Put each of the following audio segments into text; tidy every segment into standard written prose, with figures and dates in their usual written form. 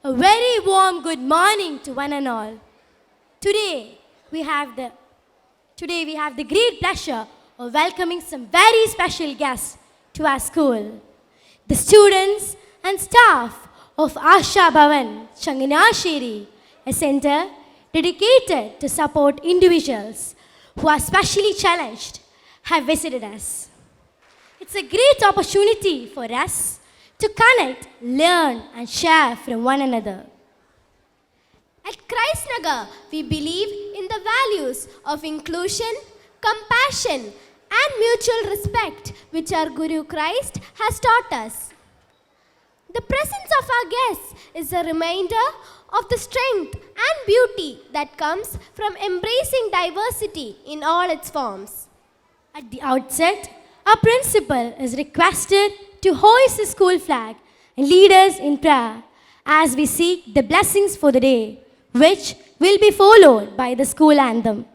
A very warm good morning to one and all. Today we have the great pleasure of welcoming some very special guests to our school. The students and staff of Asha Bhavan, Changanasheri, a center dedicated to support individuals who are specially challenged, have visited us. It's a great opportunity for us to connect, learn, and share from one another. At Christ Nagar, we believe in the values of inclusion, compassion, and mutual respect which our Guru Christ has taught us. The presence of our guests is a reminder of the strength and beauty that comes from embracing diversity in all its forms. At the outset, our principal is requested to hoist the school flag and lead us in prayer as we seek the blessings for the day, which will be followed by the school anthem.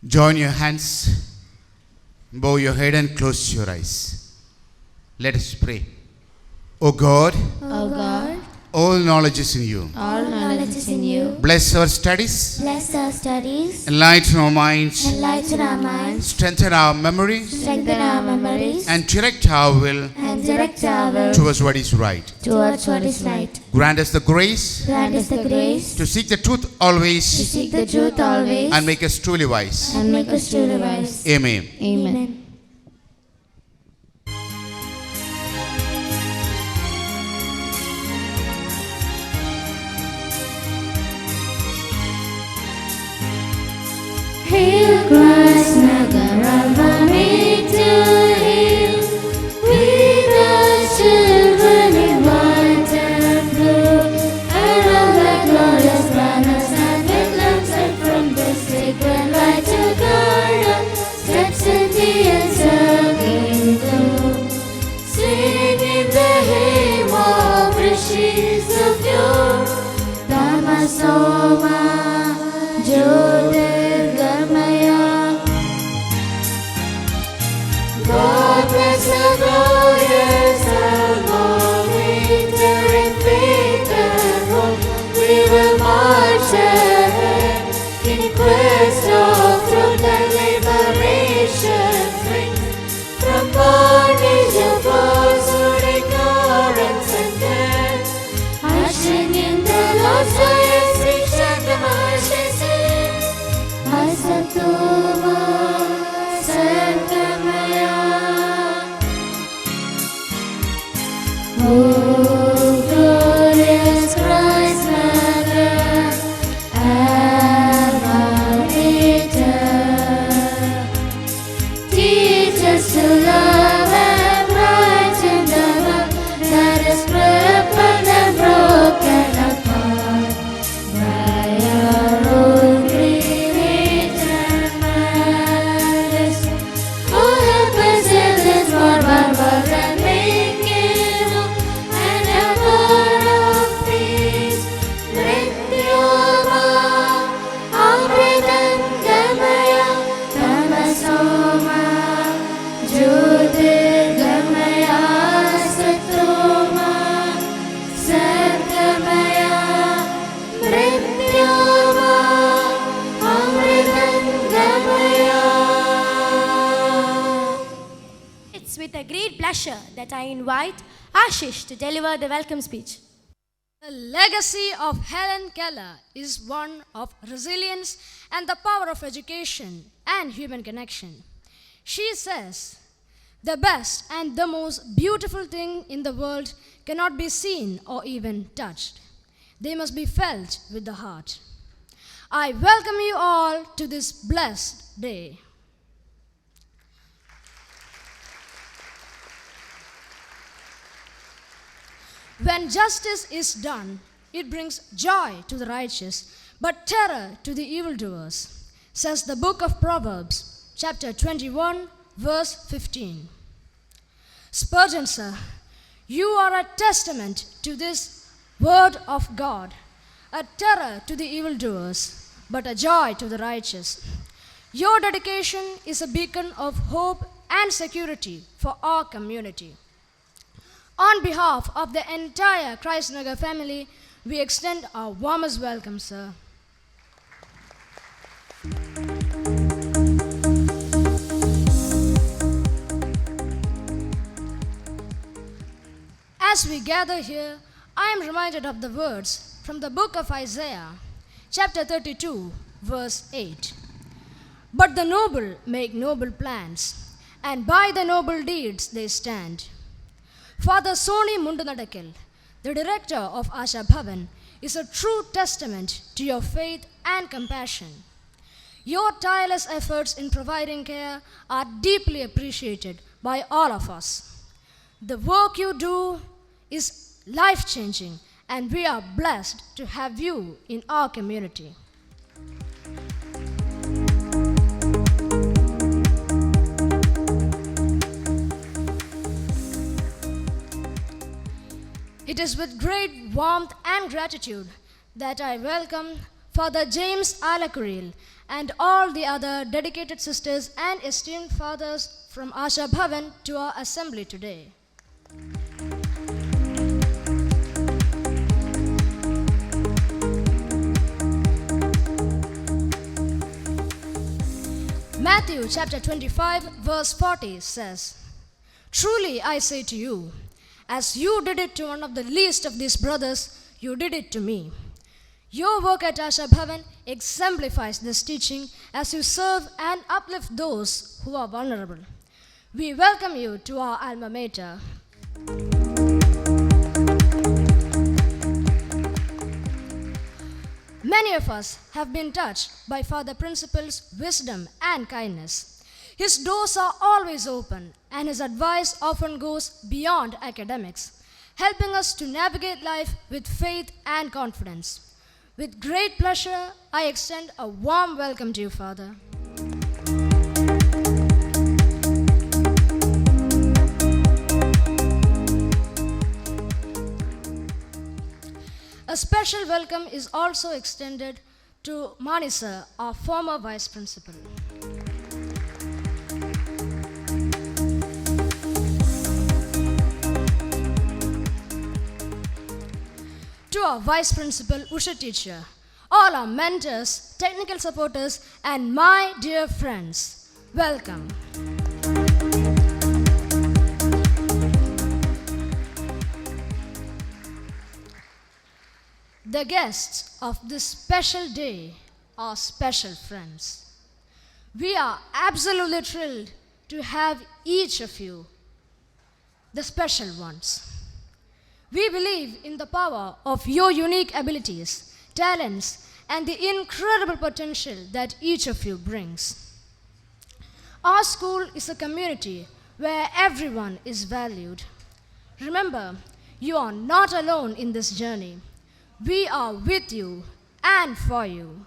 Join your hands, bow your head and close your eyes. Let us pray. O God, O God, all knowledge is in you. all knowledge is in you. Bless our studies, Bless our studies, enlighten our minds, enlighten our minds, strengthen our memory, strengthen our memories, and direct our will and direct our will towards what is right. towards what is right. Grant us the grace Grant us the grace to seek the truth to always seek the truth always and make us truly wise. and make us truly wise. Amen. Amen. Hail Christ, Nagarama, made to hail. We the children in white and blue, around the glorious banners and with lamps lit from the sacred light to guard us, steps in the encircling gloom. Singing the hymn of rishis of yore, Dharma Soma, Jyotirgamaya. God bless the glorious thermometer in faith and hope. We will march ahead in quest of truth and liberation. Free from bondage of falsehood, ignorance and death. Ushering in the Lord's joyous reach and the marshes in. Asatoma Sangamaya. Oh, glorious Christ, Mother, Advocate, teach us to love and brighten the world that is crippled and broken apart by our own greed and malice. Oh, help us in this mortal world and make it an hour of peace. Mrityoma, Amritangamaya, Tamasoma, Jyotirgamaya, Satoma, Satgamaya, Mrityoma, Amritangamaya. It's with a great pleasure that I invite Ashish to deliver the welcome speech. The legacy of Helen Keller is one of resilience and the power of education and human connection. She says, The best and the most beautiful thing in the world cannot be seen or even touched. They must be felt with the heart. I welcome you all to this blessed day. When justice is done, it brings joy to the righteous, but terror to the evildoers, says the book of Proverbs, chapter 21, verse 15. Spurgeon, sir, you are a testament to this word of God, a terror to the evildoers, but a joy to the righteous. Your dedication is a beacon of hope and security for our community. On behalf of the entire Christnagar family, we extend our warmest welcome, sir. As we gather here, I am reminded of the words from the book of Isaiah, chapter 32, verse 8. But the noble make noble plans, and by the noble deeds they stand. Father Soni Mundunadakil, the director of Asha Bhavan, is a true testament to your faith and compassion. Your tireless efforts in providing care are deeply appreciated by all of us. The work you do is life-changing, and we are blessed to have you in our community. It is with great warmth and gratitude that I welcome Father James Alakuril and all the other dedicated sisters and esteemed fathers from Asha Bhavan to our assembly today. Matthew chapter 25 verse 40 says, "Truly I say to you, as you did it to one of the least of these brothers, you did it to me." Your work at Asha Bhavan exemplifies this teaching as you serve and uplift those who are vulnerable. We welcome you to our alma mater. Many of us have been touched by Father Principal's wisdom and kindness. His doors are always open, and his advice often goes beyond academics, helping us to navigate life with faith and confidence. With great pleasure, I extend a warm welcome to you, Father. A special welcome is also extended to Mani sir, our former Vice Principal. To our Vice Principal, Usha teacher, all our mentors, technical supporters, and my dear friends, welcome. The guests of this special day are special friends. We are absolutely thrilled to have each of you, the special ones. We believe in the power of your unique abilities, talents, and the incredible potential that each of you brings. Our school is a community where everyone is valued. Remember, you are not alone in this journey. We are with you and for you.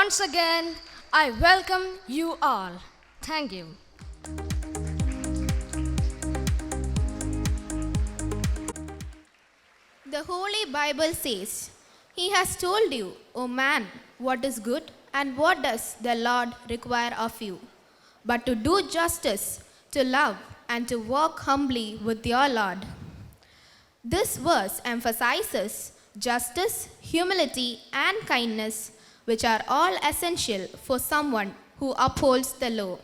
once again, I welcome you all. Thank you. The Holy Bible says, He has told you, O man, what is good and what does the Lord require of you, but to do justice, to love, and to walk humbly with your Lord. This verse emphasizes justice, humility, and kindness, which are all essential for someone who upholds the law.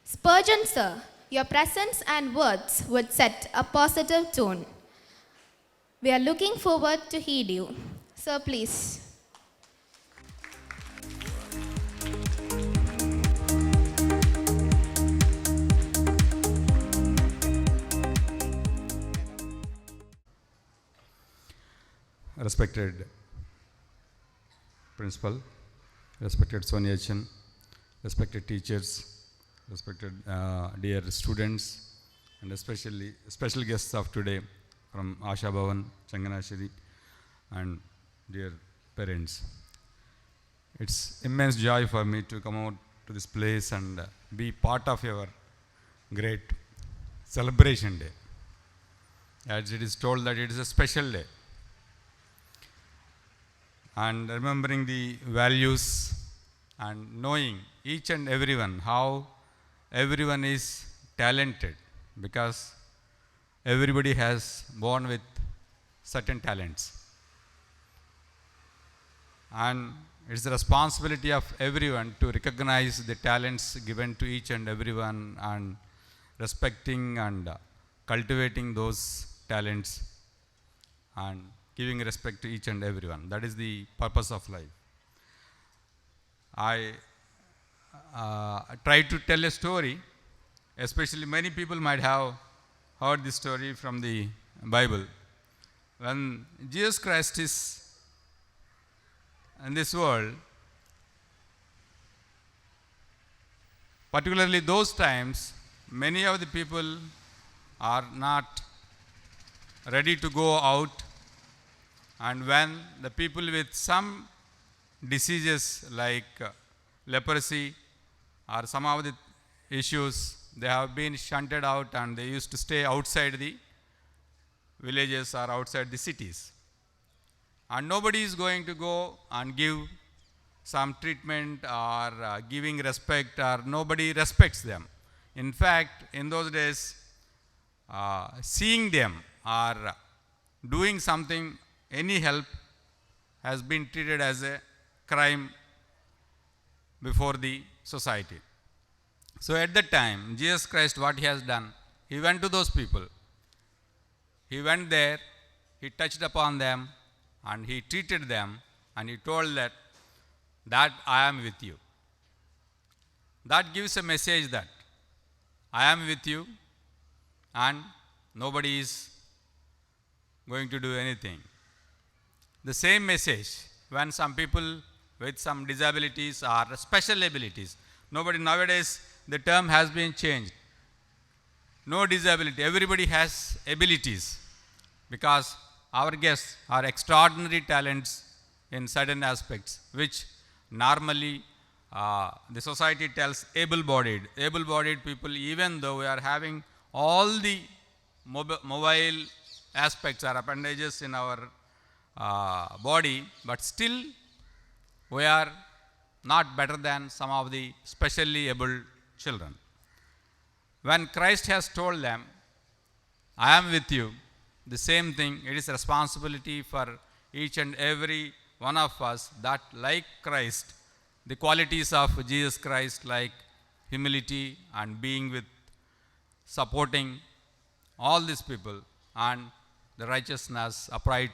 Spurgeon, sir, your presence and words would set a positive tone. We are looking forward to heed you. Sir, please. Respected Principal, respected Sonia Chen, respected teachers, respected dear students, and especially special guests of today from Asha Bhavan, Changanashiri, and dear parents. It's immense joy for me to come out to this place and be part of your great celebration day. As it is told that it is a special day. And remembering the values and knowing each and everyone, how everyone is talented, because everybody has born with certain talents. And it's the responsibility of everyone to recognize the talents given to each and everyone and respecting and cultivating those talents and giving respect to each and everyone. That is the purpose of life. I try to tell a story, especially many people might have heard this story from the Bible. When Jesus Christ is in this world, particularly those times, many of the people are not ready to go out, and when the people with some diseases like leprosy or some of the issues, they have been shunted out and they used to stay outside the villages or outside the cities. And nobody is going to go and give some treatment or giving respect, or nobody respects them. In fact, in those days, seeing them or doing something, any help, has been treated as a crime before the society. So at that time, Jesus Christ, what he has done, he went to those people. He went there, he touched upon them, and he treated them, and he told that I am with you. That gives a message that I am with you, and nobody is going to do anything. The same message when some people with some disabilities or special abilities, nowadays the term has been changed. No disability, everybody has abilities, because our guests are extraordinary talents in certain aspects, which normally the society tells able-bodied. Able-bodied people, even though we are having all the mobile aspects or appendages in our body, but still we are not better than some of the specially able children. When Christ has told them, I am with you, the same thing, it is responsibility for each and every one of us that, like Christ, the qualities of Jesus Christ, like humility and being with, supporting all these people, and the righteousness, upright,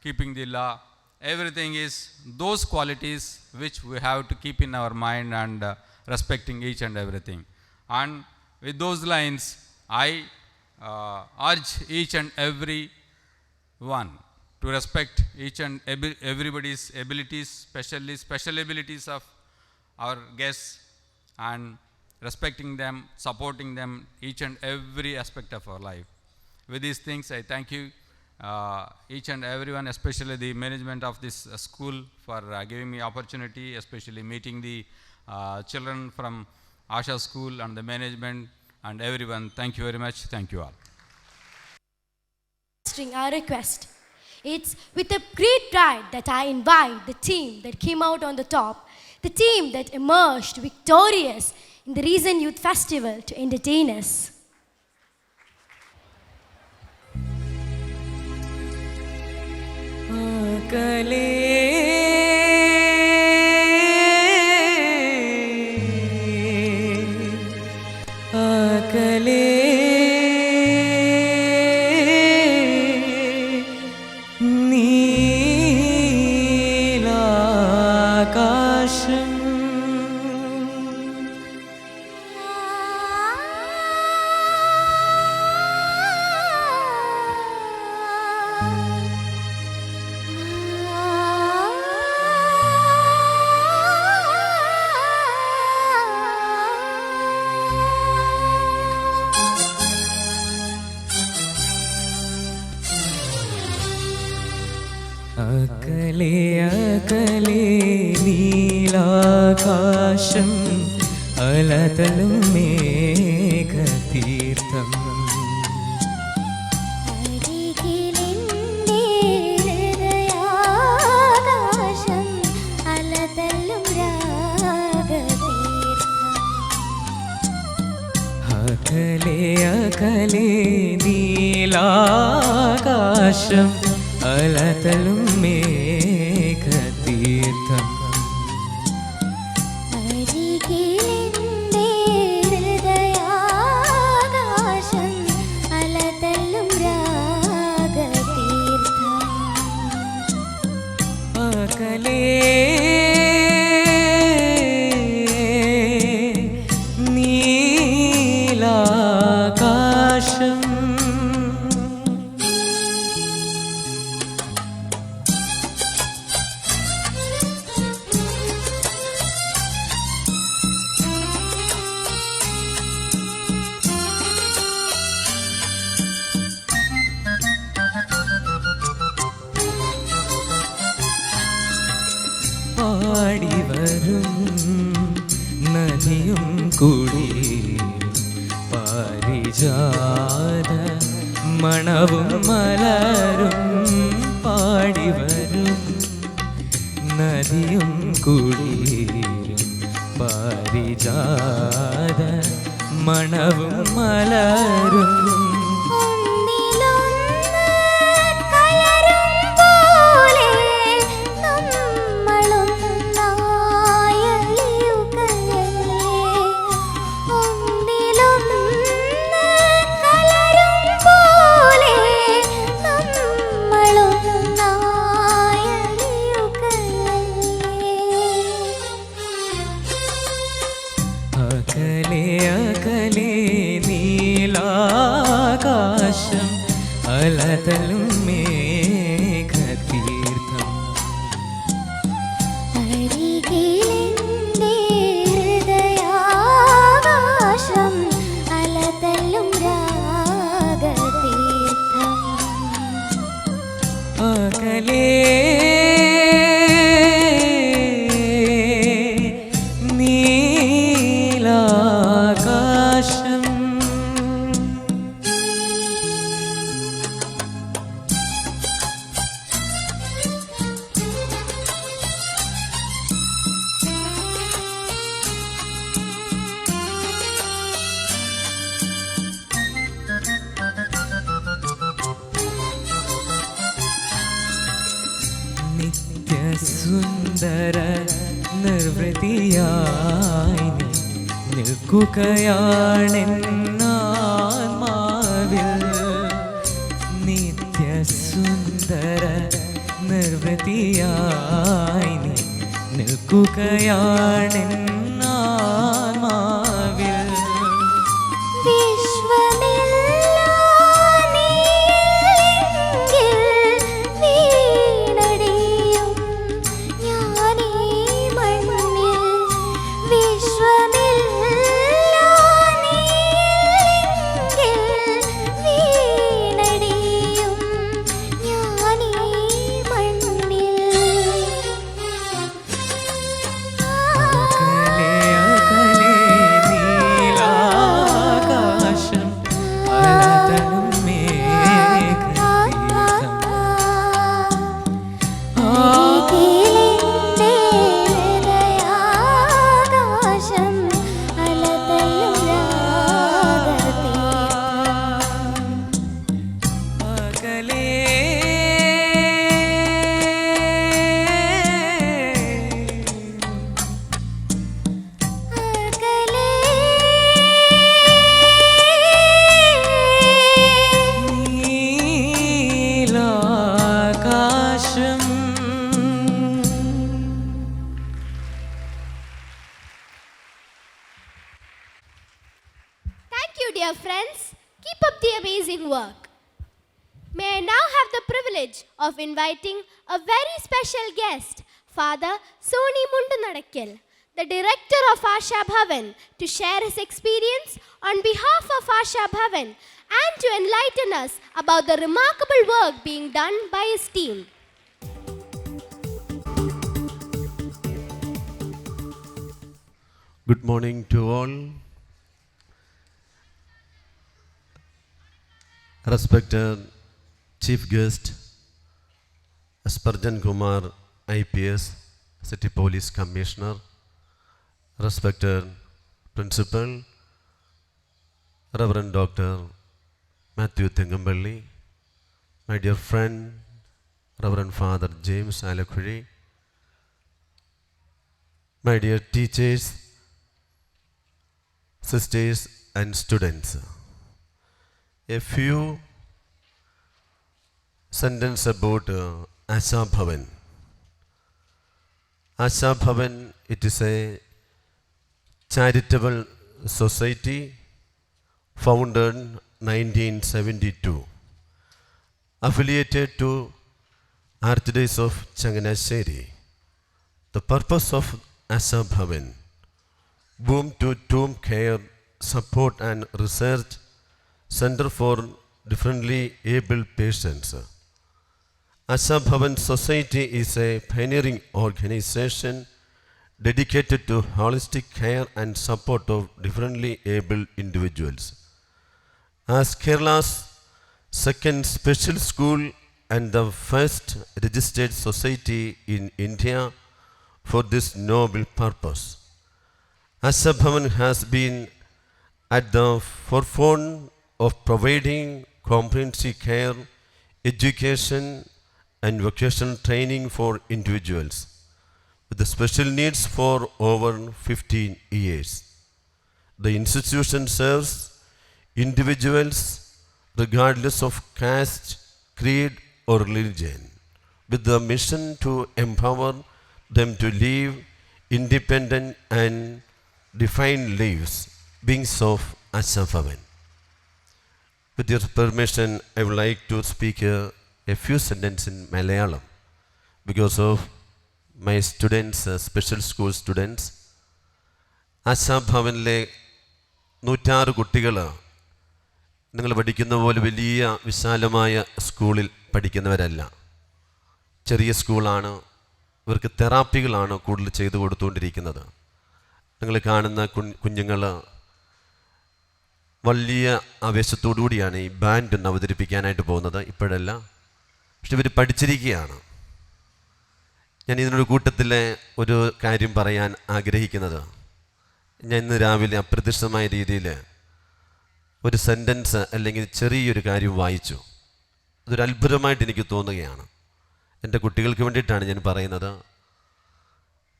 keeping the law, everything is those qualities which we have to keep in our mind, and respecting each and everything. And with those lines, I urge each and every one to respect each and everybody's abilities, especially special abilities of our guests, and respecting them, supporting them, each and every aspect of our life. With these things, I thank you each and everyone, especially the management of this school, for giving me opportunity, especially meeting the children from Asha School and the management and everyone. Thank you very much. Thank you all. Our request. It's with a great pride that I invite the team that came out on the top, the team that emerged victorious in the recent Youth Festival, to entertain us. അകലെ അകലെ നീലാകാശം അലതലും മേഘതീർത്ഥം അരികിലെന്റെ ഹൃദയാകാശം അലതല്ലും രാഗതീർത്ഥം അകലെ അകലെ നീലാകാശം അലതലും മേഘതീർത്ഥം അരികിലെന്റെ ഹൃദയാകാശം അലതല്ലും രാഗതീർത്ഥം അകലെ നീലാകാശം പാടിവരും നദിയും കൂടി പാരിജാത മണവും മലരും പാടിവരും നദിയും കൂടി പാരിജാത മണവും മലരും അകലെ അകലെ നീലാകാശം അലതലും മേഘതീർത്ഥം അരികിലെന്റെ ഹൃദയാകാശം അലതല്ലും രാഗതീർത്ഥം അകലെ നീലാകാശം നിത്യസുന്ദര നിർവൃതിയായി നീ നിൽക്കുകയാണെന്നാത്മാവിൽ നിത്യസുന്ദര നിർവൃതിയായി നീ നിൽക്കുകയാണെന്നാത്മാവിൽ അകലേ അകലേ നീലാകാശം Thank you, dear friends. Keep up the amazing work. May I now have the privilege of inviting a very special guest, Father Soni Mundunadakkal, the director of Asha Bhavan, to share his experience on behalf of Asha Bhavan and to enlighten us about the remarkable work being done by his team. Good morning to all. Respected Chief Guest, Spurgeon Kumar, IPS, City Police Commissioner, respected Principal, Reverend Dr. Matthew Thengamballi, my dear friend, Reverend Father James Alakhuri, my dear teachers, sisters and students. A few sentences about Asha Bhavan. Asha Bhavan, it is a charitable society founded 1972, affiliated to Archdiocese of Changanasheri. The purpose of Asha Bhavan: womb to tomb care, support and research center for differently able patients. Asha Bhavan Society is a pioneering organization dedicated to holistic care and support of differently able individuals. As Kerala's second special school and the first registered society in India for this noble purpose, Asha Bhavan has been at the forefront of providing comprehensive care, education and vocational training for individuals with the special needs for over 15 years. The institution serves individuals regardless of caste, creed or religion with the mission to empower them to live independent and defined lives, beings of Asha Bhavan. With your permission, I would like to speak a few sentences in Malayalam because of my students, special school students. ASHA ഭവനിലെ 106 കുട്ടികൾ നിങ്ങൾ പഠിക്കുന്ന പോലെ വലിയ വിശാലമായ സ്കൂളിൽ പഠിക്കുന്നവരല്ല. ചെറിയ സ്കൂളാണ്. ഇവർക്ക് തെറാപ്പികളാണ് കൂടുതൽ ചെയ്തു കൊടുത്തുകൊണ്ടിരിക്കുന്നത്. നിങ്ങൾ കാണുന്ന കുഞ്ഞുങ്ങൾ വലിയ ആവേശത്തോടു കൂടിയാണ് ഈ ബാൻഡ് ഒന്ന് അവതരിപ്പിക്കാനായിട്ട് പോകുന്നത്. ഇപ്പോഴല്ല, പക്ഷെ ഇവർ പഠിച്ചിരിക്കുകയാണ്. ഞാൻ ഇതിനൊരു കൂട്ടത്തിലെ ഒരു കാര്യം പറയാൻ ആഗ്രഹിക്കുന്നത്, ഞാൻ ഇന്ന് രാവിലെ അപ്രത്യക്ഷമായ രീതിയിൽ ഒരു സെൻറ്റൻസ് അല്ലെങ്കിൽ ചെറിയൊരു കാര്യം വായിച്ചു. അതൊരു അത്ഭുതമായിട്ട് എനിക്ക് തോന്നുകയാണ്. എൻ്റെ കുട്ടികൾക്ക് വേണ്ടിയിട്ടാണ് ഞാൻ പറയുന്നത്.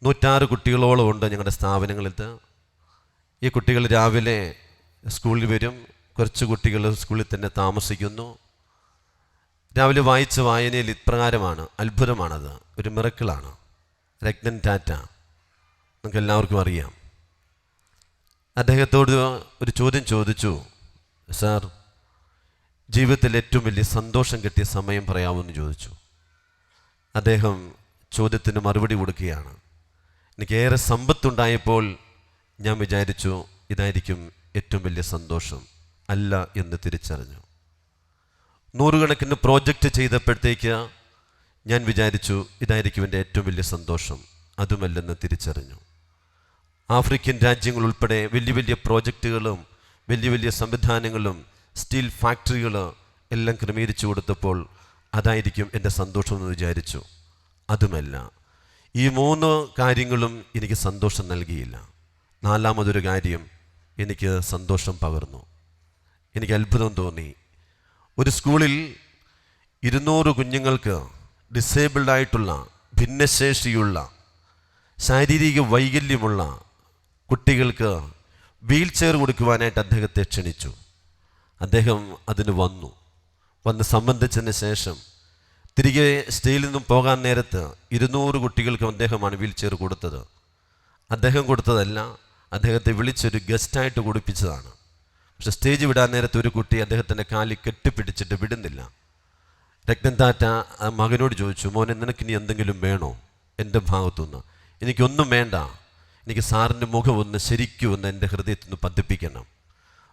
106 കുട്ടികളോളം ഉണ്ട് ഞങ്ങളുടെ സ്ഥാപനങ്ങളിൽ. ഈ കുട്ടികൾ രാവിലെ സ്കൂളിൽ വരും. കുറച്ച് കുട്ടികൾ സ്കൂളിൽ തന്നെ താമസിക്കുന്നു. രാവിലെ വായിച്ച വായനയിൽ ഇപ്രകാരമാണ്, അത്ഭുതമാണത്, ഒരു മിറക്കിളാണ്. രത്നൻ ടാറ്റ നമുക്ക് എല്ലാവർക്കും അറിയാം. അദ്ദേഹത്തോട് ഒരു ചോദ്യം ചോദിച്ചു, സാർ, ജീവിതത്തിൽ ഏറ്റവും വലിയ സന്തോഷം കിട്ടിയ സമയം പറയാമെന്ന് ചോദിച്ചു. അദ്ദേഹം ചോദ്യത്തിന് മറുപടി കൊടുക്കുകയാണ്, എനിക്കേറെ സമ്പത്തുണ്ടായപ്പോൾ ഞാൻ വിചാരിച്ചു ഇതായിരിക്കും ഏറ്റവും വലിയ സന്തോഷം. അല്ല എന്ന് തിരിച്ചറിഞ്ഞു. 100 കണക്കിന് പ്രോജക്റ്റ് ചെയ്തപ്പോഴത്തേക്ക് ഞാൻ വിചാരിച്ചു ഇതായിരിക്കും എൻ്റെ ഏറ്റവും വലിയ സന്തോഷം. അതുമല്ലെന്ന് തിരിച്ചറിഞ്ഞു. ആഫ്രിക്കൻ രാജ്യങ്ങൾ ഉൾപ്പെടെ വലിയ വലിയ പ്രോജക്റ്റുകളും വലിയ വലിയ സംവിധാനങ്ങളും സ്റ്റീൽ ഫാക്ടറികൾ എല്ലാം ക്രമീകരിച്ചു കൊടുത്തപ്പോൾ അതായിരിക്കും എൻ്റെ സന്തോഷം എന്ന് വിചാരിച്ചു. അതുമല്ല, ഈ 3 കാര്യങ്ങളും എനിക്ക് സന്തോഷം നൽകിയില്ല. 4മതൊരു കാര്യം എനിക്ക് സന്തോഷം പകർന്നു. എനിക്ക് അത്ഭുതം തോന്നി. ഒരു സ്കൂളിൽ 200 കുഞ്ഞുങ്ങൾക്ക് ഡിസേബിൾഡ് ആയിട്ടുള്ള, ഭിന്നശേഷിയുള്ള, ശാരീരിക വൈകല്യമുള്ള കുട്ടികൾക്ക് വീൽ ചെയർ കൊടുക്കുവാനായിട്ട് അദ്ദേഹത്തെ ക്ഷണിച്ചു. അദ്ദേഹം അതിന് വന്ന് സംബന്ധിച്ചതിന് ശേഷം തിരികെ സ്റ്റേയിൽ നിന്നും പോകാൻ നേരത്ത് 200 കുട്ടികൾക്കും അദ്ദേഹമാണ് വീൽ ചെയർ കൊടുത്തത്. അദ്ദേഹം കൊടുത്തതല്ല, അദ്ദേഹത്തെ വിളിച്ചൊരു ഗസ്റ്റായിട്ട് കൊടുപ്പിച്ചതാണ്. പക്ഷെ സ്റ്റേജ് വിടാൻ നേരത്ത് ഒരു കുട്ടി അദ്ദേഹത്തിൻ്റെ കാലിൽ കെട്ടിപ്പിടിച്ചിട്ട് വിടുന്നില്ല. രക്തം താറ്റ മകനോട് ചോദിച്ചു, മോനെ നിനക്കിനി എന്തെങ്കിലും വേണോ എൻ്റെ ഭാഗത്തുനിന്ന്? എനിക്കൊന്നും വേണ്ട, എനിക്ക് സാറിൻ്റെ മുഖം ഒന്ന് ശരിക്കും ഒന്ന് എൻ്റെ ഹൃദയത്തിൽ നിന്ന് പതിപ്പിക്കണം.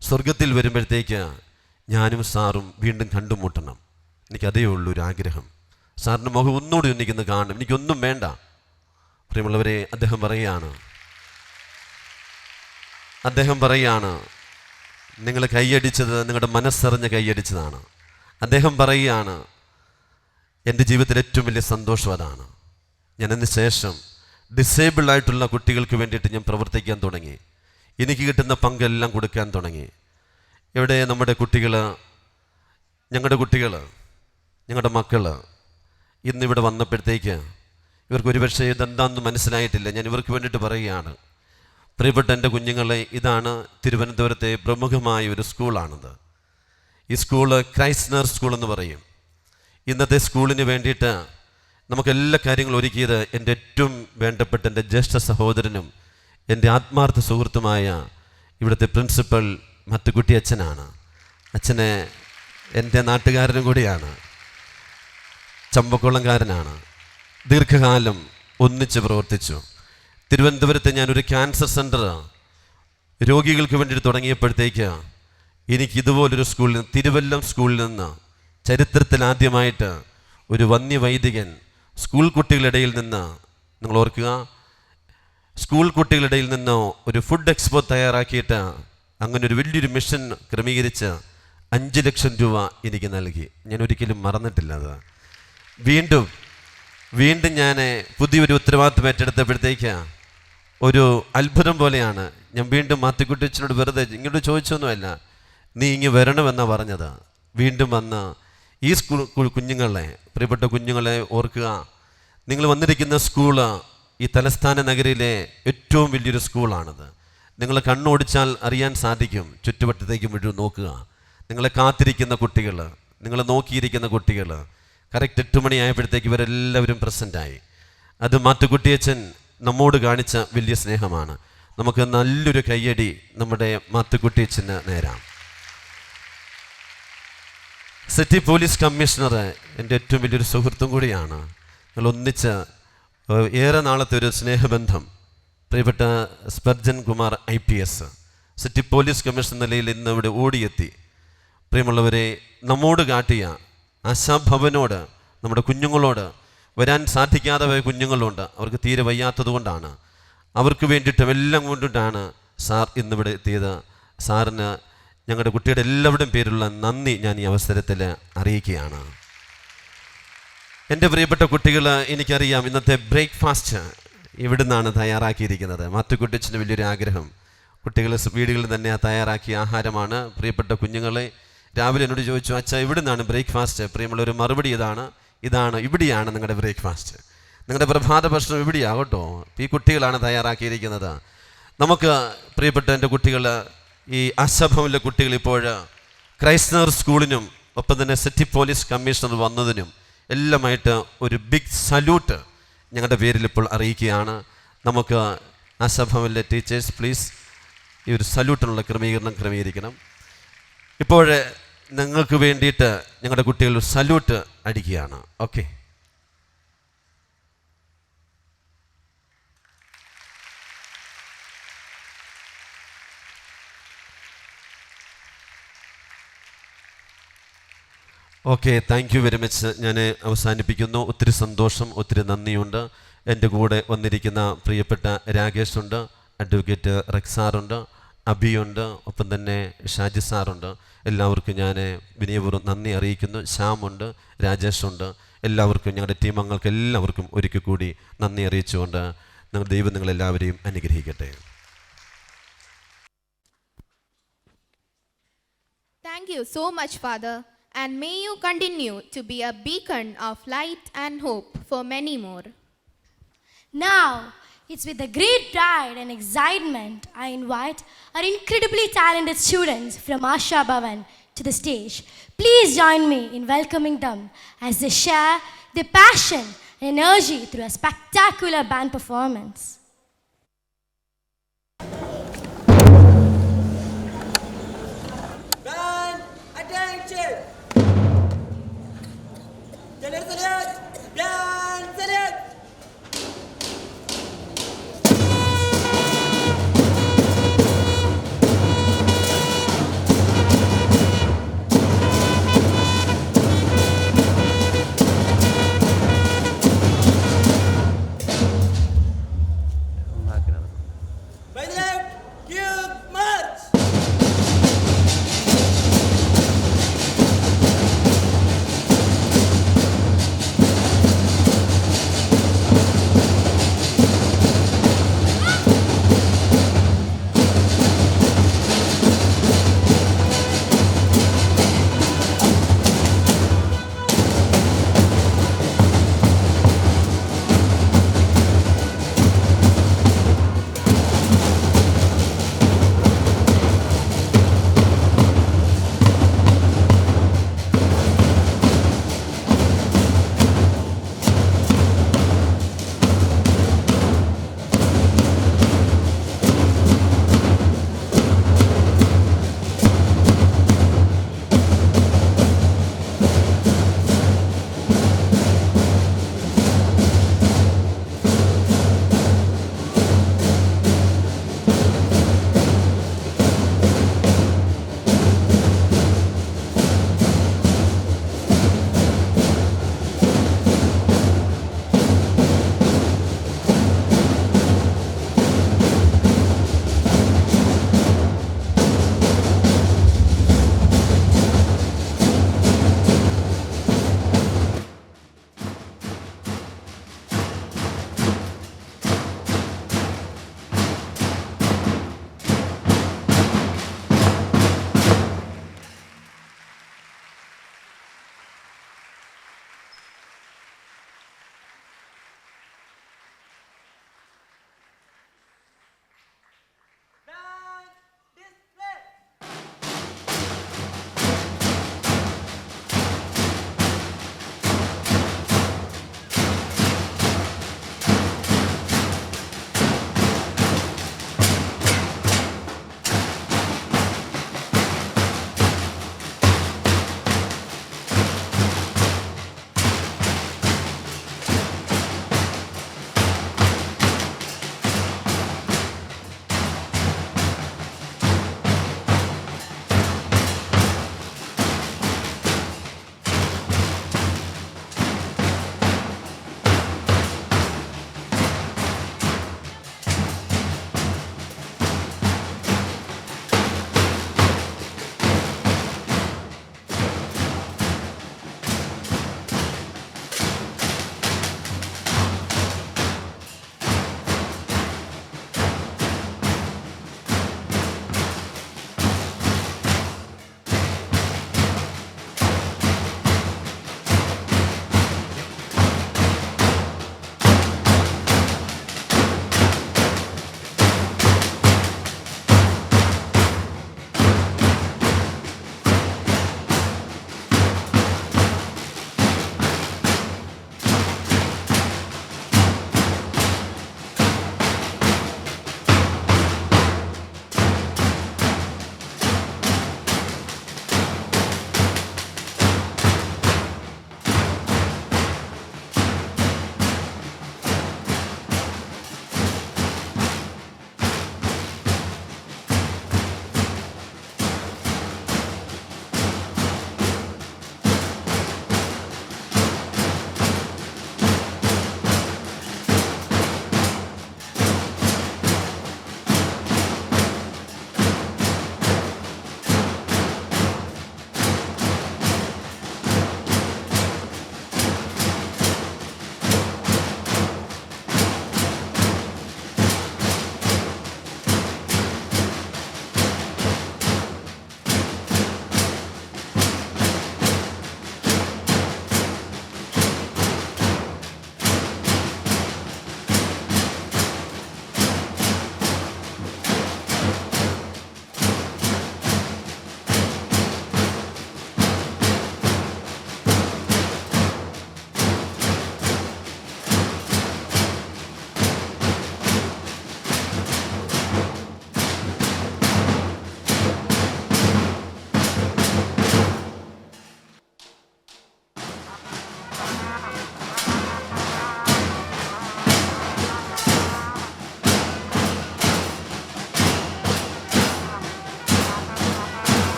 സ്വർഗത്തിൽ വരുമ്പോഴത്തേക്ക് ഞാനും സാറും വീണ്ടും കണ്ടുമുട്ടണം. എനിക്കതേ ഉള്ളൊരു ആഗ്രഹം. സാറിൻ്റെ മുഖം ഒന്നുകൂടി എനിക്കൊന്ന് കാണണം, എനിക്കൊന്നും വേണ്ട. പ്രിയമുള്ളവരെ, അദ്ദേഹം പറയുകയാണ് നിങ്ങൾ കൈയടിച്ചത് നിങ്ങളുടെ മനസ്സറിഞ്ഞ് കൈയടിച്ചതാണ്. അദ്ദേഹം പറയുകയാണ് എൻ്റെ ജീവിതത്തിൽ ഏറ്റവും വലിയ സന്തോഷം അതാണ്. ഞാനതിന് ശേഷം ഡിസേബിൾഡ് ആയിട്ടുള്ള കുട്ടികൾക്ക് വേണ്ടിയിട്ട് ഞാൻ പ്രവർത്തിക്കാൻ തുടങ്ങി. എനിക്ക് കിട്ടുന്ന പങ്കെല്ലാം കൊടുക്കാൻ തുടങ്ങി. ഇവിടെ നമ്മുടെ കുട്ടികൾ, ഞങ്ങളുടെ മക്കൾ ഇന്നിവിടെ വന്നപ്പോഴത്തേക്ക് ഇവർക്ക് ഒരുപക്ഷെ ഇതെന്താണെന്ന് മനസ്സിലായിട്ടില്ല. ഞാൻ ഇവർക്ക് വേണ്ടിയിട്ട് പറയുകയാണ്, പ്രിയപ്പെട്ട എൻ്റെ കുഞ്ഞുങ്ങളെ, ഇതാണ് തിരുവനന്തപുരത്തെ പ്രമുഖമായ ഒരു സ്കൂളാണിത്. ഈ സ്കൂള് ക്രൈസ്നർ സ്കൂൾ എന്ന് പറയും. ഇന്നത്തെ സ്കൂളിന് വേണ്ടിയിട്ട് നമുക്കെല്ലാ കാര്യങ്ങളും ഒരുക്കിയത് എൻ്റെ ഏറ്റവും വേണ്ടപ്പെട്ട എൻ്റെ ജ്യേഷ്ഠ സഹോദരനും എൻ്റെ ആത്മാർത്ഥ സുഹൃത്തുമായ ഇവിടുത്തെ പ്രിൻസിപ്പൽ മത്തുക്കുട്ടി അച്ഛനാണ്. അച്ഛനെ എൻ്റെ നാട്ടുകാരനും കൂടിയാണ്, ചമ്പക്കുളംകാരനാണ്. ദീർഘകാലം ഒന്നിച്ച് പ്രവർത്തിച്ചു. തിരുവനന്തപുരത്ത് ഞാനൊരു ക്യാൻസർ സെൻറ്റർ രോഗികൾക്ക് വേണ്ടിയിട്ട് തുടങ്ങിയപ്പോഴത്തേക്ക് എനിക്ക് ഇതുപോലൊരു സ്കൂളിൽ നിന്ന്, തിരുവല്ലം സ്കൂളിൽ നിന്ന് ചരിത്രത്തിൽ ആദ്യമായിട്ട് ഒരു വന്യവൈദികൻ സ്കൂൾ കുട്ടികളിടയിൽ നിന്ന്, നിങ്ങൾ ഓർക്കുക, സ്കൂൾ കുട്ടികളിടയിൽ നിന്ന് ഒരു ഫുഡ് എക്സ്പോ തയ്യാറാക്കിയിട്ട് അങ്ങനെ ഒരു വലിയൊരു മിഷൻ ക്രമീകരിച്ച് 5 ലക്ഷം രൂപ എനിക്ക് നൽകി. ഞാൻ ഒരിക്കലും മറന്നിട്ടില്ല അത്. വീണ്ടും ഞാൻ പുതിയൊരു ഉത്തരവാദിത്വം ഏറ്റെടുത്തപ്പോഴത്തേക്ക് ഒരു അത്ഭുതം പോലെയാണ്. ഞാൻ വീണ്ടും മാത്തിക്കുട്ടിച്ചനോട് വെറുതെ ഇങ്ങോട്ട് ചോദിച്ചൊന്നുമല്ല, നീ ഇങ്ങ് വരണമെന്നാണ് പറഞ്ഞത്. വീണ്ടും വന്ന് ഈ സ്കൂൾ കുഞ്ഞുങ്ങളെ, പ്രിയപ്പെട്ട കുഞ്ഞുങ്ങളെ ഓർക്കുക, നിങ്ങൾ വന്നിരിക്കുന്ന സ്കൂള് ഈ തലസ്ഥാന നഗരിയിലെ ഏറ്റവും വലിയൊരു സ്കൂളാണിത്. നിങ്ങൾ കണ്ണോടിച്ചാൽ അറിയാൻ സാധിക്കും. ചുറ്റുവട്ടത്തേക്ക് മുഴുവൻ നോക്കുക. നിങ്ങളെ കാത്തിരിക്കുന്ന കുട്ടികൾ, നിങ്ങളെ നോക്കിയിരിക്കുന്ന കുട്ടികൾ, കറക്റ്റ് 8 മണിയായപ്പോഴത്തേക്ക് ഇവരെല്ലാവരും പ്രസൻ്റായി. അത് മാത്തുക്കുട്ടിയച്ഛൻ നമ്മോട് കാണിച്ച വലിയ സ്നേഹമാണ്. നമുക്ക് നല്ലൊരു കയ്യടി നമ്മുടെ മാത്തുക്കുട്ടിയച്ഛന് നേരാം. സിറ്റി പോലീസ് കമ്മീഷണർ എൻ്റെ ഏറ്റവും വലിയൊരു സുഹൃത്തും കൂടിയാണ്. ഞങ്ങൾ ഒന്നിച്ച് ഏറെ നാളത്തെ ഒരു സ്നേഹബന്ധം. പ്രിയപ്പെട്ട Sparjan Kumar IPS city police commissioner നിലയിൽ ഇന്ന് ഇവിടെ ഓടിയെത്തി. പ്രിയമുള്ളവരെ, നമ്മോട് കാട്ടിയ ആശാഭവനോട്, നമ്മുടെ കുഞ്ഞുങ്ങളോട്, വരാൻ സാധിക്കാതെ പോയ കുഞ്ഞുങ്ങളുണ്ട്, അവർക്ക് തീരെ വയ്യാത്തത് കൊണ്ടാണ്, അവർക്ക് വേണ്ടിയിട്ടും എല്ലാം കൊണ്ടിട്ടാണ് സാർ ഇന്നിവിടെ എത്തിയത്. സാറിന് ഞങ്ങളുടെ കുട്ടിയുടെ എല്ലാവരുടെയും പേരുള്ള നന്ദി ഞാൻ ഈ അവസരത്തിൽ അറിയിക്കുകയാണ്. എൻ്റെ പ്രിയപ്പെട്ട കുട്ടികൾ, എനിക്കറിയാം ഇന്നത്തെ ബ്രേക്ക്ഫാസ്റ്റ് ഇവിടെ നിന്നാണ് തയ്യാറാക്കിയിരിക്കുന്നത്. മാത്തുക്കുട്ടിച്ചന് വലിയൊരു ആഗ്രഹം, കുട്ടികൾ വീടുകളിൽ തന്നെ തയ്യാറാക്കിയ ആഹാരമാണ്. പ്രിയപ്പെട്ട കുഞ്ഞുങ്ങളെ, രാവിലെ എന്നോട് ചോദിച്ചു, അച്ഛാ ഇവിടെ നിന്നാണ് ബ്രേക്ക്ഫാസ്റ്റ്? പ്രിയമുള്ളൊരു മറുപടി ഇവിടെയാണ് നിങ്ങളുടെ ബ്രേക്ക്ഫാസ്റ്റ്, നിങ്ങളുടെ പ്രഭാത ഭക്ഷണം ഇവിടെയാണ് കേട്ടോ. ഈ കുട്ടികളാണ് തയ്യാറാക്കിയിരിക്കുന്നത്. നമുക്ക് പ്രിയപ്പെട്ട എൻ്റെ കുട്ടികൾ, ഈ ആശാഭവനിലെ കുട്ടികൾ ഇപ്പോൾ ക്രൈസ്നർ സ്കൂളിനും ഒപ്പം തന്നെ സിറ്റി പോലീസ് കമ്മീഷണർ വന്നതിനും എല്ലാമായിട്ട് ഒരു ബിഗ് സല്യൂട്ട് ഞങ്ങളുടെ പേരിൽ ഇപ്പോൾ അറിയിക്കുകയാണ്. നമുക്ക് ആശാഭവനിലെ ടീച്ചേഴ്സ് പ്ലീസ് ഈ ഒരു സല്യൂട്ടിനുള്ള ക്രമീകരിക്കണം. ഇപ്പോൾ നിങ്ങൾക്ക് വേണ്ടിയിട്ട് ഞങ്ങളുടെ കുട്ടികൾ സല്യൂട്ട് അടിക്കുകയാണ്. Okay. Okay, thank you very much. ഞാൻ അവസാനിപ്പിക്കുന്നു. ഒത്തിരി സന്തോഷം, ഒത്തിരി നന്ദിയുണ്ട്. എൻ്റെ കൂടെ വന്നിരിക്കുന്ന പ്രിയപ്പെട്ട രാകേഷുണ്ട്, അഡ്വക്കേറ്റ് റെക്സാറുണ്ട്, അബിയുണ്ട്, ഒപ്പം തന്നെ ഷാജി സാറുണ്ട്. എല്ലാവർക്കും ഞാൻ വിനയപൂർവ്വം നന്ദി അറിയിക്കുന്നു. ശ്യാമുണ്ട്, രാജേഷുണ്ട്. എല്ലാവർക്കും, ഞങ്ങളുടെ ടീം അംഗങ്ങൾക്ക് എല്ലാവർക്കും ഒരിക്കൽ കൂടി നന്ദി അറിയിച്ചുകൊണ്ട് ദൈവം നിങ്ങളെല്ലാവരെയും അനുഗ്രഹിക്കട്ടെ. Thank you so much, Father. and may you continue to be a beacon of light and hope for many more. Now, it's with a great pride and excitement I invite our incredibly talented students from Asha Bhavan to the stage. Please join me in welcoming them as they share their passion and energy through a spectacular band performance. Band, attention! Salute! Band, salute!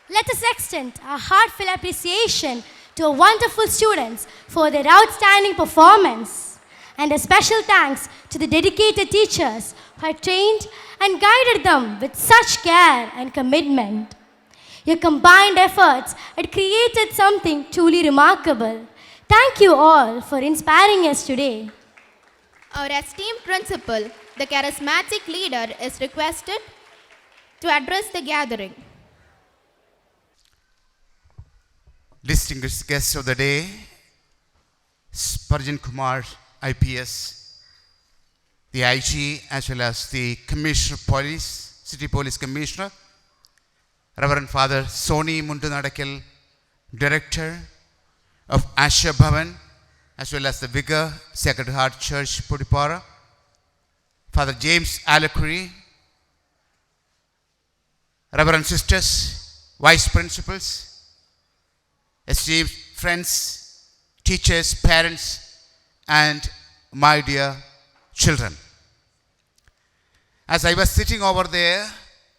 Let us extend our heartfelt appreciation to our wonderful students for their outstanding performance, and a special thanks to the dedicated teachers who have trained and guided them with such care and commitment. Your combined efforts had created something truly remarkable. Thank you all for inspiring us today. Our esteemed principal, the charismatic leader, is requested to address the gathering. Distinguished guests of the day, Spurgeon Kumar, IPS, the IG, as well as the Commissioner of Police, City Police Commissioner, Reverend Father Soni Mundunadakil, Director of Asha Bhavan, as well as the Vicar, Sacred Heart Church, Pudipara, Father James Alakuri, Reverend Sisters, Vice Principals, esteemed friends, teachers, parents, and my dear children. As I was sitting over there,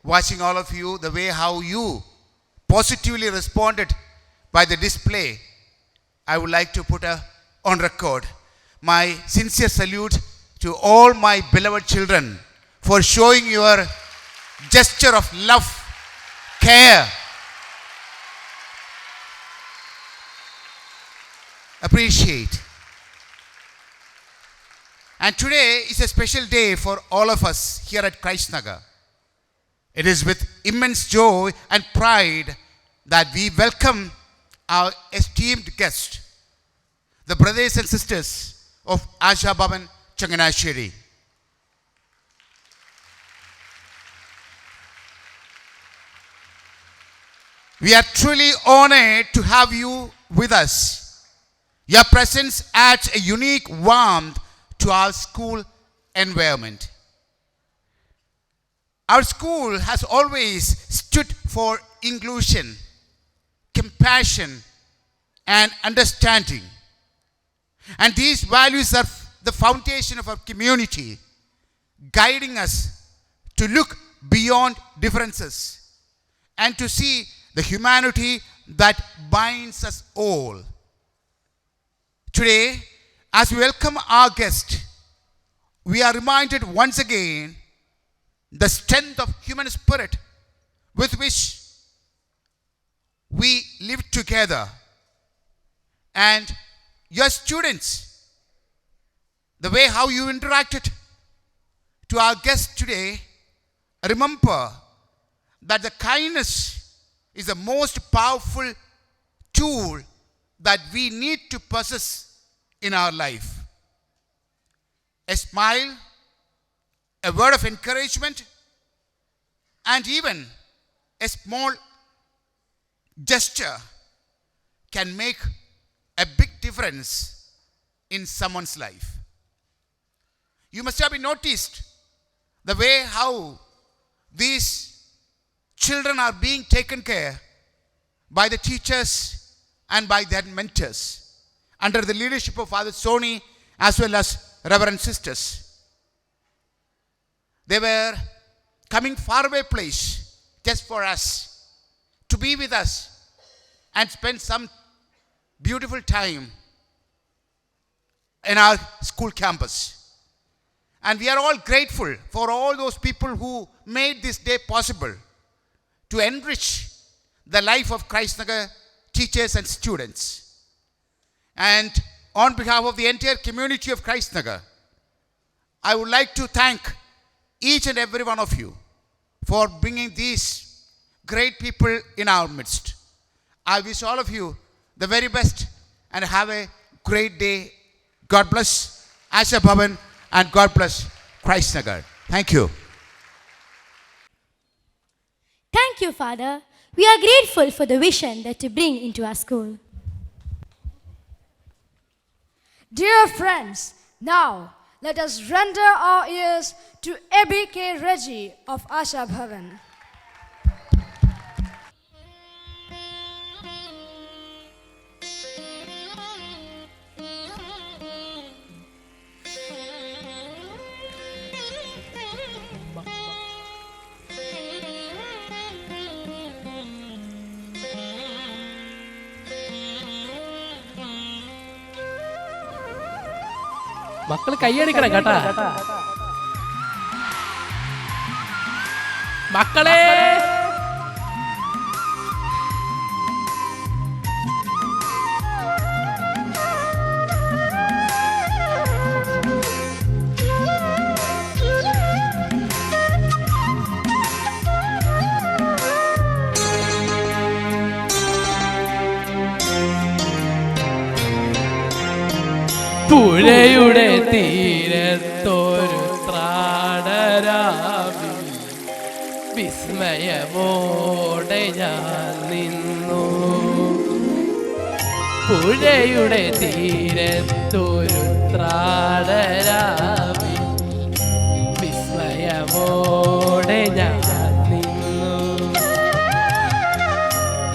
watching all of you, the way how you positively responded by the display, I would like to put on record my sincere salute to all my beloved children for showing your gesture of love, care, appreciate. And today is a special day for all of us here at Christ Nagar. It is with immense joy and pride that we welcome our esteemed guest, the brothers and sisters of Asha Bhavan, Changanasheri. We are truly honored to have you with us. Your presence adds a unique warmth to our school environment. Our school has always stood for inclusion, compassion, and understanding. And these values are the foundation of our community, guiding us to look beyond differences and to see the humanity that binds us all. Today, as we welcome our guest, we are reminded once again the strength of human spirit with which we live together. And your students, the way how you interacted to our guest today, remember that the kindness is the most powerful tool that we need to possess in our life. A smile, a word of encouragement, and even a small gesture can make a big difference in someone's life. You must have noticed the way how these children are being taken care by the teachers and by their mentors under the leadership of Father Soni as well as Reverend Sisters. They were coming far away place just for us to be with us and spend some beautiful time in our school campus. And we are all grateful for all those people who made this day possible to enrich the life of Christ Nagar teachers and students. And on behalf of the entire community of Christ Nagar, I would like to thank each and every one of you for bringing these great people in our midst. I wish all of you the very best and have a great day. God bless Asha Bhavan and God bless Christ Nagar. Thank you. Thank you, Father. We are grateful for the vision that you bring into our school. Dear friends, now let us render our ears to A.B.K. Reggie of Asha Bhavan. മക്കള് കൈയടിക്കണം കേട്ടാ. മക്കളെ പുഴയുടെ തീരത്തൊരു ത്രാടരാവി വിസ്മയമോടെ ഞാൻ നിന്നു. പുഴയുടെ തീരത്തൊരു ത്രാടരാവി വിസ്മയമോടെ ഞാൻ നിന്നു.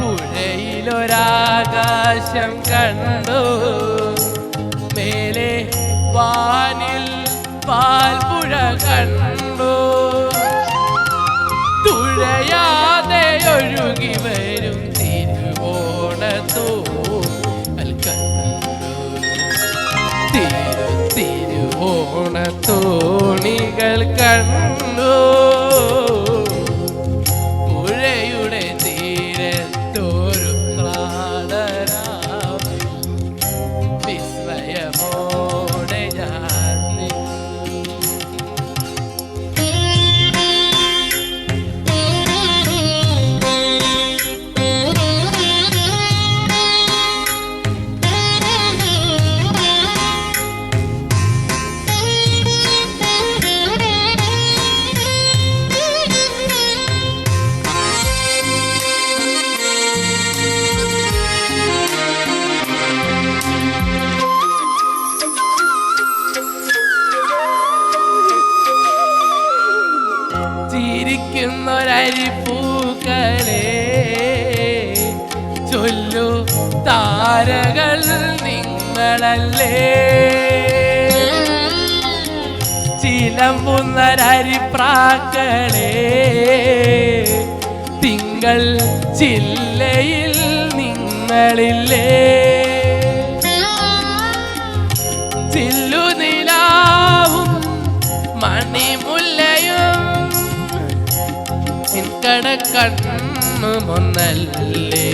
പുഴയിലൊരാകാശം കണ്ടു, മേലെ വാനിൽ പാൽപ്പുഴ കണ്ടു, തുഴയാതെ ഒഴുകി വരും തിരുവോണത്തോണികൾ കണ്ടു. തിരുവോണത്തോണികൾ കണ്ടു. പുഴയുടെ തീരത്തൊരു ത്രാടരാവി വിസ്മയമോടെ ഞാൻ ചിരിക്കുന്നൊരരിപ്പൂക്കളെ ചൊല്ലു താരകൾ നിങ്ങളല്ലേ. ചിലമ്പുന്നരരിപ്രാക്കളെ തിങ്കൾ ചില്ലയിൽ നിങ്ങളില്ലേ. ചില്ലുനിലാവും മണിമുല്ലയും കടക്കണ്ണു മൊന്നല്ലേ.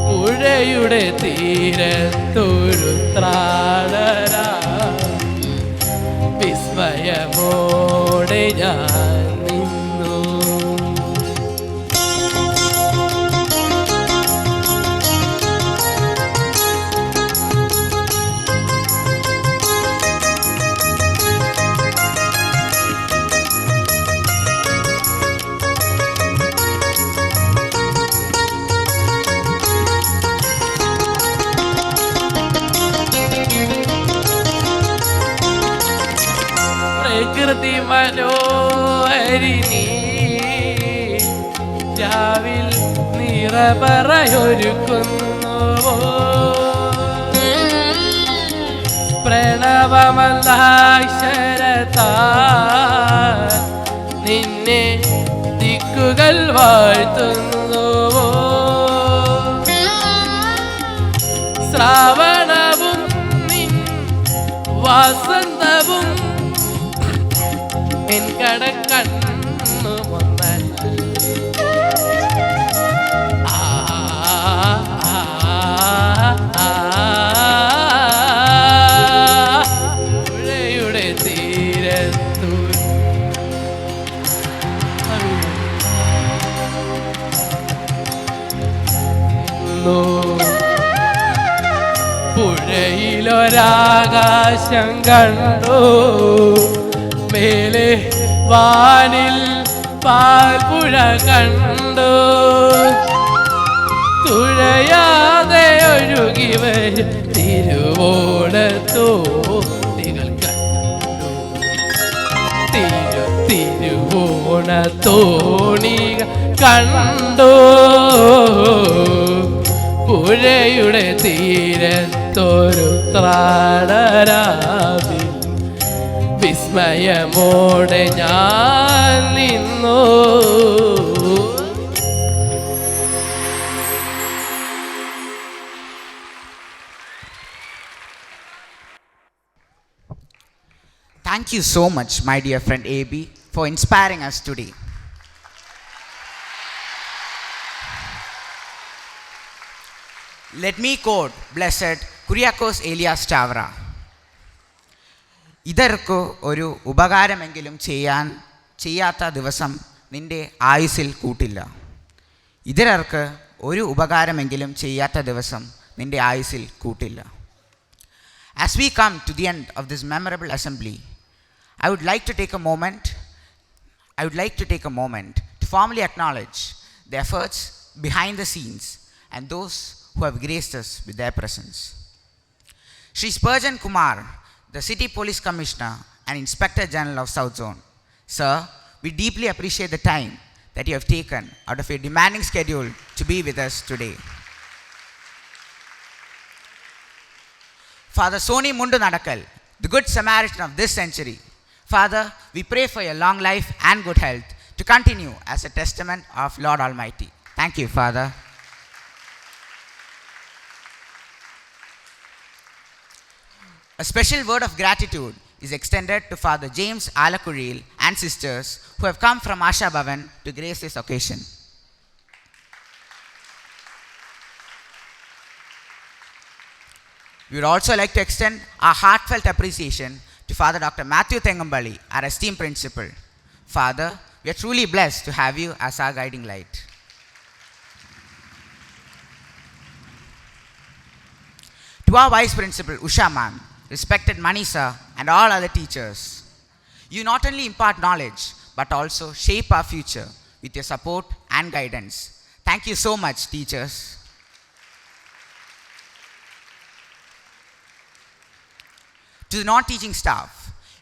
പുഴയുടെ തീരത്തൊരു ത്രാടരാവി വിസ്മയമോടെ ഞാൻ നിന്നു. പ്രകൃതി മനോഹരിണി രാവിൽ നിറപറയൊരുക്കുന്നു. പ്രണവമല്ലാക്ഷരത്താൽ നിന്നെ ദിക്കുകൾ വാഴ്ത്തുന്നു. ശ്രാവണവും നിൻ വസന്തവും എൻ കടക്കണ്ണു മൊന്നല്ലേ. പുഴയുടെ തീരത്തു പുഴയിലൊരാകാശം കണ്ടു, മേലെ വാനിൽ പാൽപ്പുഴ കണ്ടു, തുഴയാതെ ഒഴുകി വരും തിരുവോണത്തോണികൾ കണ്ടു. തിരുവോണത്തോണികൾ കണ്ടു. പുഴയുടെ തീരത്തൊരു ത്രാടരാവി വിസ്മയമോടെ ഞാൻ നിന്നു. Thank you so much, my dear friend AB, for inspiring us today. Let me quote Blessed Kyriakos Elias Stavra. ഇതർക്ക് ഒരു ഉപകാരമെങ്കിലും ചെയ്യാത്ത ദിവസം നിന്റെ ആയുസ്സിൽ കൂട്ടില്ല. ഇതർക്ക് ഒരു ഉപകാരമെങ്കിലും ചെയ്യാത്ത ദിവസം നിന്റെ ആയുസ്സിൽ കൂട്ടില്ല. As we come to the end of this memorable assembly, I would like to take a moment to formally acknowledge the efforts behind the scenes and those who have graced us with their presence. Shri Spurgeon Kumar, the City Police Commissioner and Inspector General of South Zone. Sir, we deeply appreciate the time that you have taken out of your demanding schedule to be with us today. Father Soni Mundu Nadakal, the Good Samaritan of this century. Father, we pray for your long life and good health to continue as a testament of Lord Almighty. Thank you, Father. A special word of gratitude is extended to Father James Alakuril and sisters who have come from Asha Bhavan to grace this occasion. We would also like to extend our heartfelt appreciation to Father Dr. Matthew Thengambali, our esteemed principal. Father, we are truly blessed to have you as our guiding light. To our Vice Principal, Usha Ma'am, respected Manisa, and all other teachers, you not only impart knowledge, but also shape our future with your support and guidance. Thank you so much, teachers. To the non-teaching staff,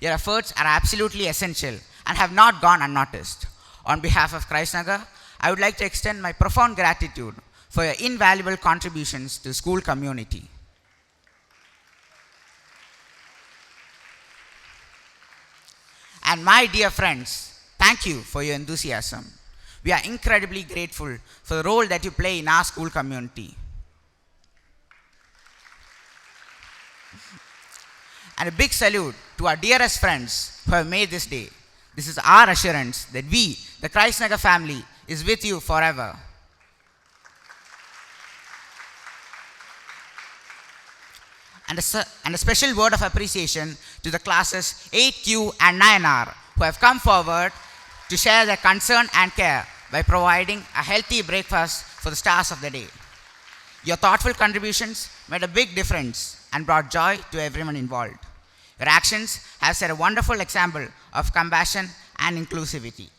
your efforts are absolutely essential and have not gone unnoticed. On behalf of Christ Nagar, I would like to extend my profound gratitude for your invaluable contributions to the school community. And my dear friends, thank you for your enthusiasm. We are incredibly grateful for the role that you play in our school community. And a big salute to our dearest friends who have made this day. This is our assurance that we, the Christ Nagar family, is with you forever. And a special word of appreciation to the classes 8Q and 9R who have come forward to share their concern and care by providing a healthy breakfast for the stars of the day. Your thoughtful contributions made a big difference and brought joy to everyone involved. Your actions have set a wonderful example of compassion and inclusivity.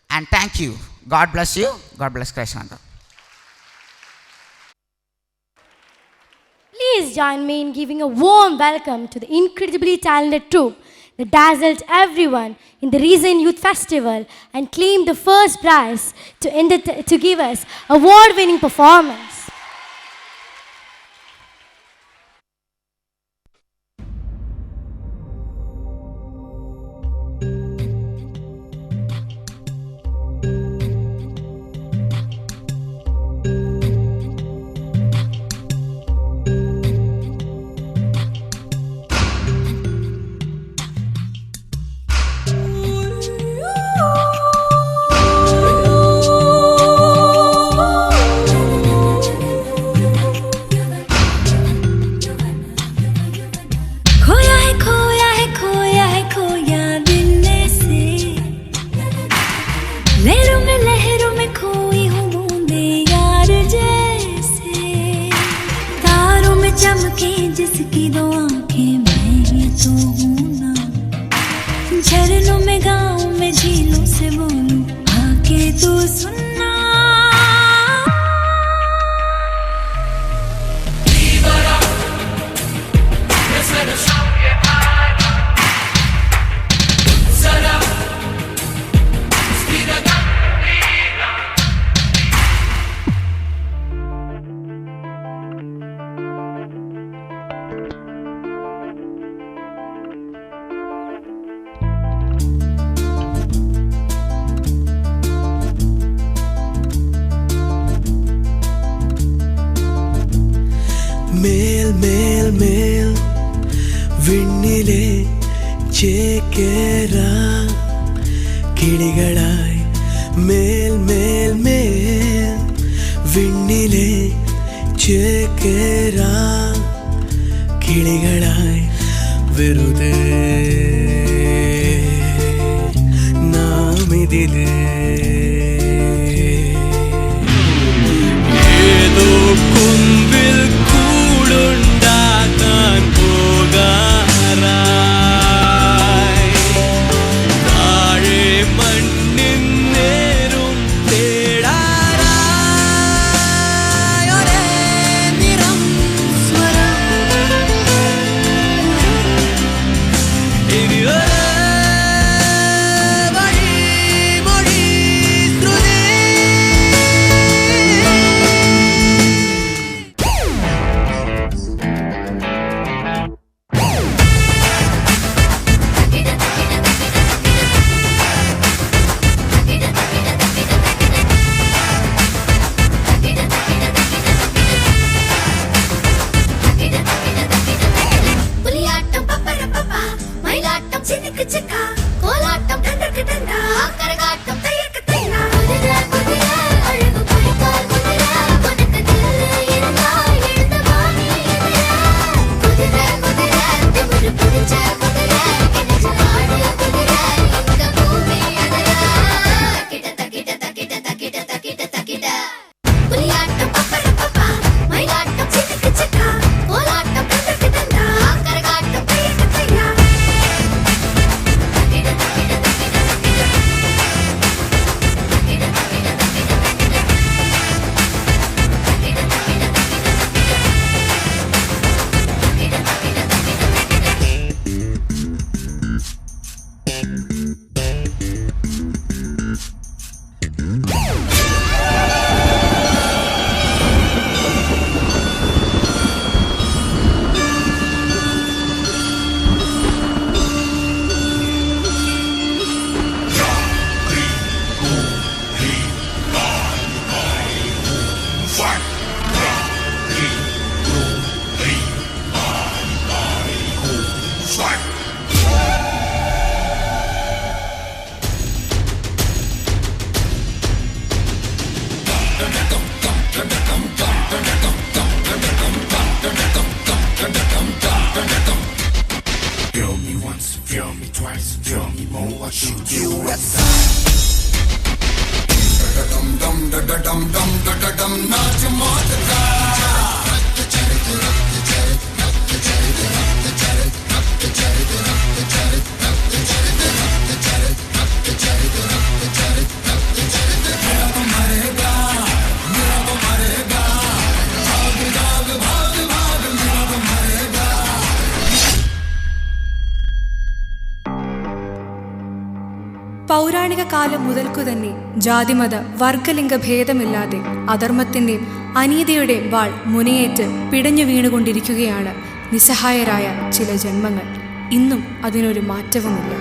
And thank you. God bless you. God bless Christ Nagar. Please join me in giving a warm welcome to the incredibly talented troupe that dazzled everyone in the recent Youth Festival and claimed the first prize to give us award-winning performance. ചേക്കേറാ കിളികളായി മേൽ മേൽ മേൽ വിണ്ണിലെ ചേക്കേറാ കിളികളായി വെറുതെ നാം ഇതിലേ ഏതോ കൊമ്പിൽ കൂടുണ്ടാക്കാൻ പോകാറായി താഴെ മണ്ണിൻ നേരും തേടാറായി ഒരേ നിറം സ്വരം ഇനി ഒരേ വഴി മൊഴി ശ്രുതി പുലിയാട്ടം പപ്പരപ്പപ്പ മയിലാട്ടം ചിന്നിക്ക് ചിക്ക കോലാട്ടം ടണ്ടക്ക് ടണ്ട കരകാട്ടം തയ്യക്ക് തയ്യ കുതിര കുതിര അഴകു കുളിക്കാൽ കുതിര കൊനക്ക് ദില്ല് ഇരുന്നാൽ എഴുന്ന വാണി എതിര കുതിര കുതിര തിമിരു പിടിച്ച കുതിര കിടച്ച നാട് കുതിര இந்த ഭൂമി എതിര കിട തകിട തകിട തകിട തകിട തകിട പുലിയാട്ടം പപ്പരപ്പപ്പ മയിലാട്ടം ചിന്നിക്ക് ചിക്ക കോലാട്ടം ടണ്ടക്ക് ടണ്ട കരകാട്ടം തയ്യക്ക് തയ്യ പൗരാണിക കാലം മുതൽക്കു തന്നെ ജാതിമത വർഗലിംഗ ഭേദമില്ലാതെ അധർമ്മത്തിൻ്റെയും അനീതിയുടെയും വാൾ മുനയേറ്റ് പിടഞ്ഞു വീണുകൊണ്ടിരിക്കുകയാണ് നിസ്സഹായരായ ചില ജന്മങ്ങൾ. ഇന്നും അതിനൊരു മാറ്റവുമില്ല.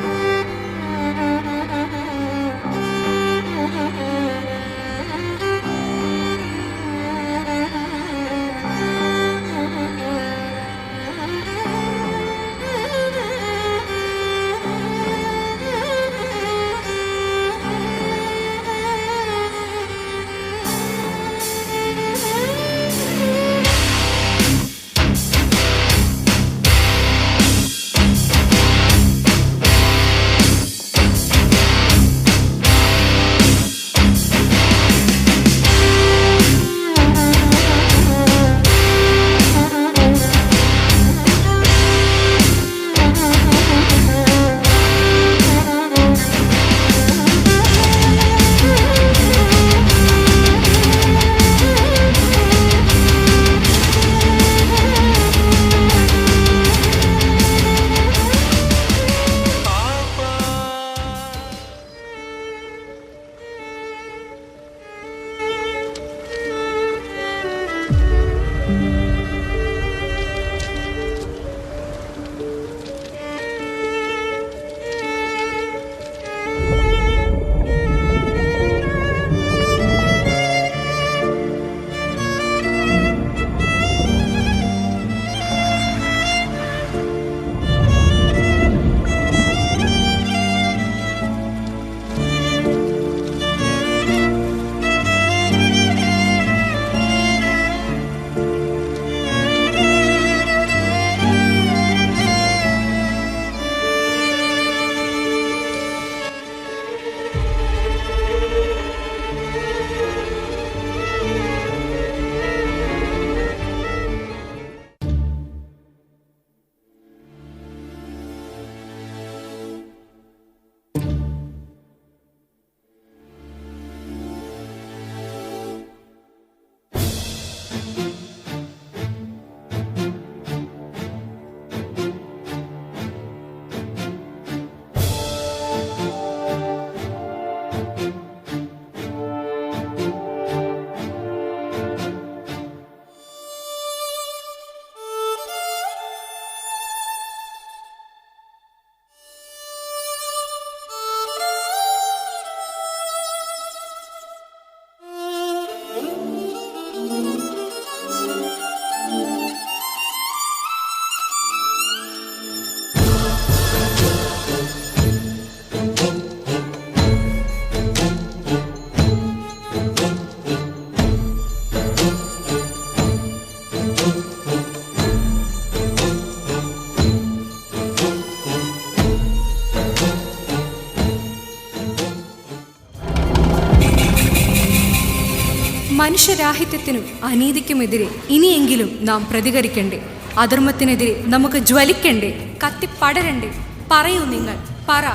മനുഷ്യരാഹിത്യത്തിനും അനീതിക്കുമെതിരെ ഇനിയെങ്കിലും നാം പ്രതികരിക്കണ്ടേ? അധർമ്മത്തിനെതിരെ നമുക്ക് ജ്വലിക്കണ്ടേ? കത്തിപ്പടരണ്ടേ? പറയൂ നിങ്ങൾ, പറ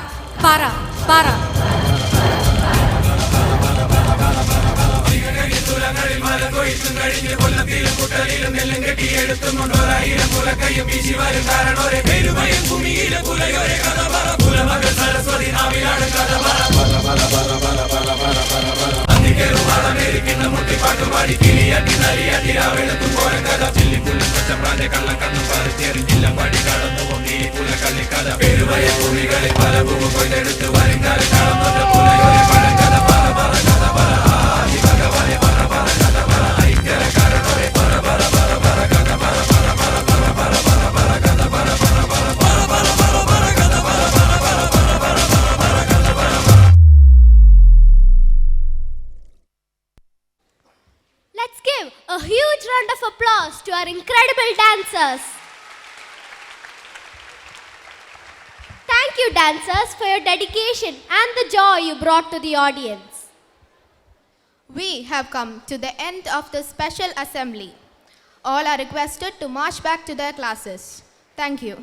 പറ പറ. Let's give a huge round of applause to our incredible dancers. Thank you, dancers, for your dedication and the joy you brought to the audience. We have come to the end of the special assembly. All are requested to march back to their classes. Thank you.